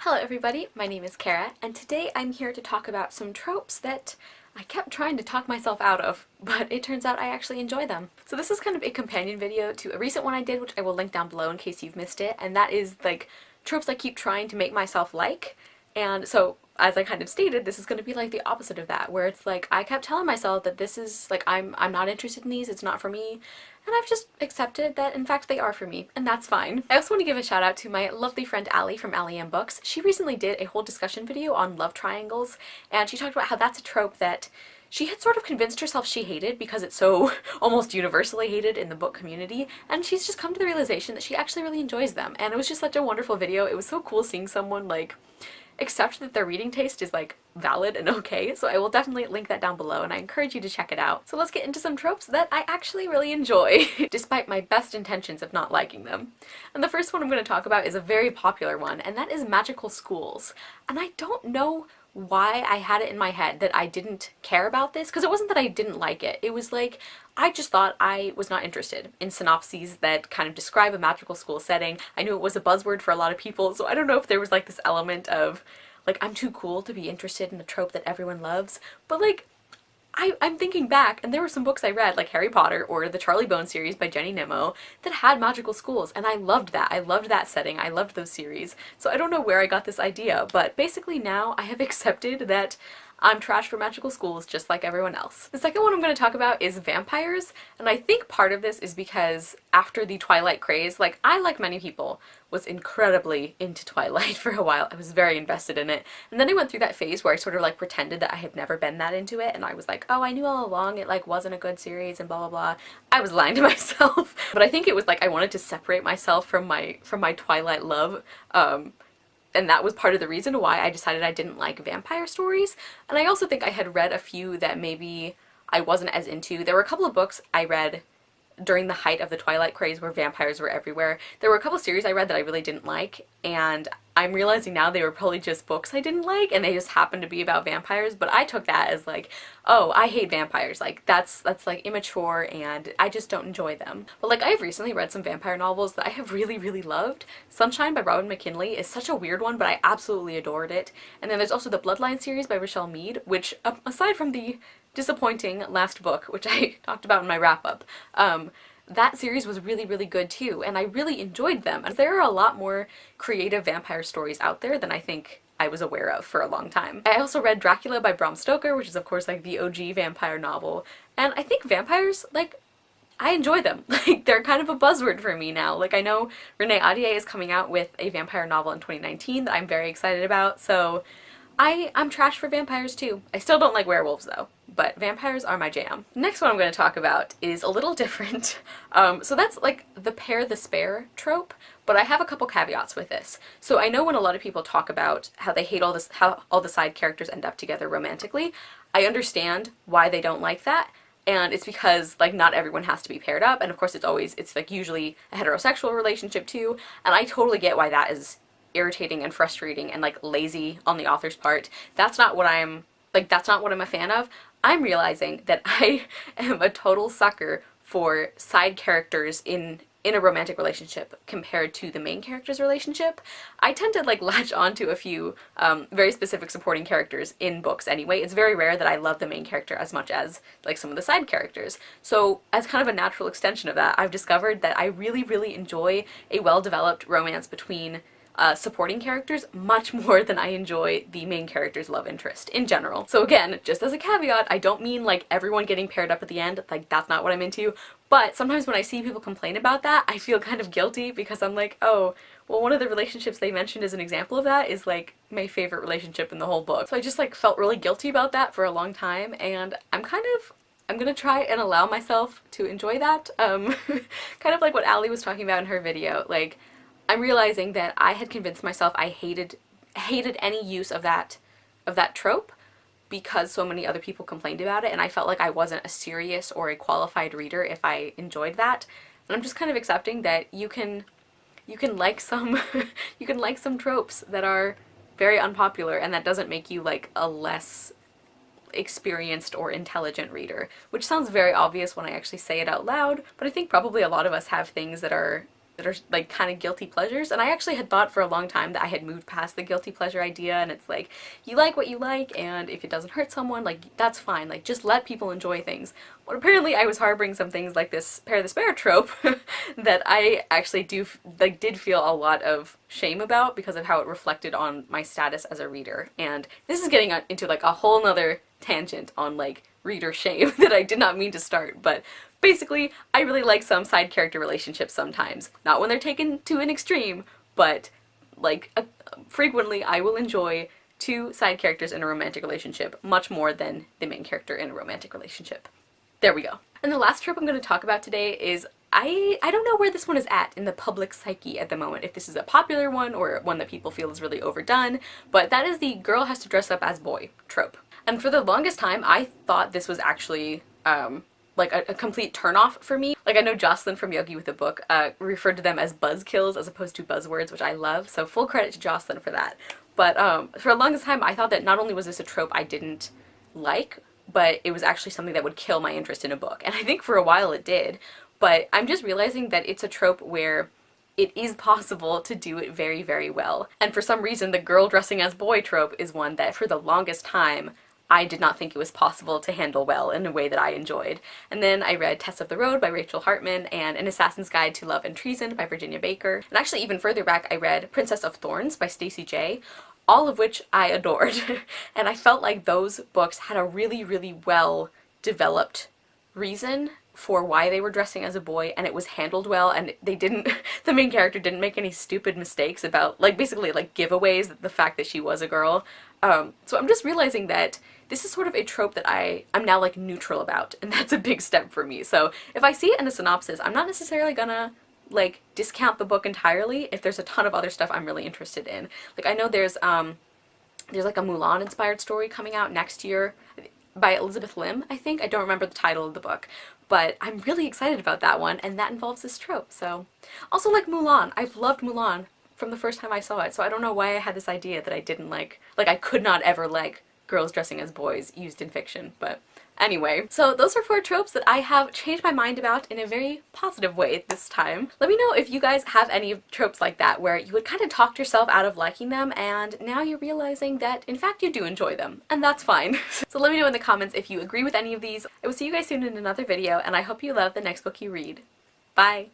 Hello everybody, my name is Kara, and today I'm here to talk about some tropes that I kept trying to talk myself out of, but it turns out I actually enjoy them. So this is kind of a companion video to a recent one I did, which I will link down below in case you've missed it, and that is like tropes I keep trying to make myself like. And so, as I kind of stated, this is going to be like the opposite of that, where it's like I kept telling myself that this is like I'm not interested in these, it's not for me, and I've just accepted that in fact they are for me, and that's fine. I also want to give a shout out to my lovely friend Allie from Allie M Books. She recently did a whole discussion video on love triangles, and she talked about how that's a trope that she had sort of convinced herself she hated because it's so almost universally hated in the book community, and she's just come to the realization that she actually really enjoys them, and it was just such a wonderful video. It was so cool seeing someone like accept that their reading taste is like valid and okay, so I will definitely link that down below and I encourage you to check it out. So let's get into some tropes that I actually really enjoy, despite my best intentions of not liking them. And the first one I'm going to talk about is a very popular one, and that is magical schools. And I don't know why I had it in my head that I didn't care about this, because it wasn't that I didn't like it, it was like I just thought I was not interested in synopses that kind of describe a magical school setting. I knew it was a buzzword for a lot of people, so I don't know if there was like this element of like I'm too cool to be interested in the trope that everyone loves, but like I'm thinking back, and there were some books I read, like Harry Potter or the Charlie Bone series by Jenny Nimmo, that had magical schools, and I loved that. I loved that setting. I loved those series. So I don't know where I got this idea, but basically now I have accepted that I'm trash for magical schools just like everyone else. The second one I'm going to talk about is vampires, and I think part of this is because after the Twilight craze, like I, like many people, was incredibly into Twilight for a while. I was very invested in it, and then I went through that phase where I sort of like pretended that I had never been that into it, and I was like, oh, I knew all along it like wasn't a good series and blah blah blah. I was lying to myself. But I think it was like I wanted to separate myself from my Twilight love, and that was part of the reason why I decided I didn't like vampire stories. And I also think I had read a few that maybe I wasn't as into. There were a couple of books I read during the height of the Twilight craze where vampires were everywhere. There were a couple of series I read that I really didn't like, and I'm realizing now they were probably just books I didn't like and they just happened to be about vampires, but I took that as like, oh, I hate vampires, like that's like immature and I just don't enjoy them. But like I've recently read some vampire novels that I have really loved. Sunshine by Robin McKinley is such a weird one, but I absolutely adored it. And then there's also the Bloodline series by Rochelle Mead, which aside from the disappointing last book, which I talked about in my wrap-up, that series was really good too, and I really enjoyed them. And there are a lot more creative vampire stories out there than I think I was aware of for a long time. I also read Dracula by Bram Stoker, which is of course like the OG vampire novel, and I think vampires, like, I enjoy them. Like, they're kind of a buzzword for me now. Like, I know Renee Ahdieh is coming out with a vampire novel in 2019 that I'm very excited about, so I'm trash for vampires too. I still don't like werewolves though, but vampires are my jam. Next one I'm going to talk about is a little different. So that's like the pair the spare trope, but I have a couple caveats with this. So I know when a lot of people talk about how they hate how all the side characters end up together romantically, I understand why they don't like that. And it's because like not everyone has to be paired up, and of course it's like usually a heterosexual relationship too, and I totally get why that is irritating and frustrating and like lazy on the author's part. That's not what I'm a fan of. I'm realizing that I am a total sucker for side characters in a romantic relationship compared to the main character's relationship. I tend to like latch onto a few very specific supporting characters in books anyway. It's very rare that I love the main character as much as like some of the side characters. So as kind of a natural extension of that, I've discovered that I really enjoy a well-developed romance between supporting characters much more than I enjoy the main character's love interest in general. So again, just as a caveat, I don't mean like everyone getting paired up at the end, like that's not what I'm into, but sometimes when I see people complain about that, I feel kind of guilty because I'm like, oh, well, one of the relationships they mentioned as an example of that is like my favorite relationship in the whole book. So I just like felt really guilty about that for a long time, and I'm gonna try and allow myself to enjoy that. Kind of like what Allie was talking about in her video, like I'm realizing that I had convinced myself I hated any use of that trope because so many other people complained about it, and I felt like I wasn't a serious or a qualified reader if I enjoyed that. And I'm just kind of accepting that you can like some you can like some tropes that are very unpopular, and that doesn't make you like a less experienced or intelligent reader, which sounds very obvious when I actually say it out loud, but I think probably a lot of us have things that are that are like kind of guilty pleasures. And I actually had thought for a long time that I had moved past the guilty pleasure idea, and it's like, you like what you like, and if it doesn't hurt someone, like, that's fine. Like, just let people enjoy things. But apparently I was harboring some things like this Pair the Spare trope that I actually did feel a lot of shame about because of how it reflected on my status as a reader. And this is getting into like a whole nother tangent on like reader shame that I did not mean to start, but basically I really like some side character relationships sometimes. Not when they're taken to an extreme, but like frequently I will enjoy two side characters in a romantic relationship much more than the main character in a romantic relationship. There we go. And the last trope I'm going to talk about today is I don't know where this one is at in the public psyche at the moment, if this is a popular one or one that people feel is really overdone, but that is the girl has to dress up as boy trope. And for the longest time I thought this was actually like a complete turnoff for me. Like, I know Jocelyn from Yogi with a Book referred to them as buzzkills as opposed to buzzwords, which I love, so full credit to Jocelyn for that. But for the longest time I thought that not only was this a trope I didn't like, but it was actually something that would kill my interest in a book. And I think for a while it did. But I'm just realizing that it's a trope where it is possible to do it very, very well. And for some reason, the girl dressing as boy trope is one that for the longest time I did not think it was possible to handle well in a way that I enjoyed. And then I read Tess of the Road by Rachel Hartman and An Assassin's Guide to Love and Treason by Virginia Baker. And actually even further back I read Princess of Thorns by Stacey J, all of which I adored. And I felt like those books had a really, really well developed reason for why they were dressing as a boy, and it was handled well, and they didn't, the main character didn't make any stupid mistakes about, like, basically, like, giveaways, the fact that she was a girl. So I'm just realizing that this is sort of a trope that I'm now, like, neutral about, and that's a big step for me. So if I see it in a synopsis, I'm not necessarily gonna, like, discount the book entirely if there's a ton of other stuff I'm really interested in. Like, I know there's like a Mulan-inspired story coming out next year by Elizabeth Lim, I think. I don't remember the title of the book, but I'm really excited about that one, and that involves this trope, so. Also, like Mulan. I've loved Mulan from the first time I saw it, so I don't know why I had this idea that I didn't like I could not ever like girls dressing as boys used in fiction, but anyway. So those are 4 tropes that I have changed my mind about in a very positive way this time. Let me know if you guys have any tropes like that where you would kind of talk yourself out of liking them and now you're realizing that in fact you do enjoy them, and that's fine. So let me know in the comments if you agree with any of these. I will see you guys soon in another video, and I hope you love the next book you read. Bye!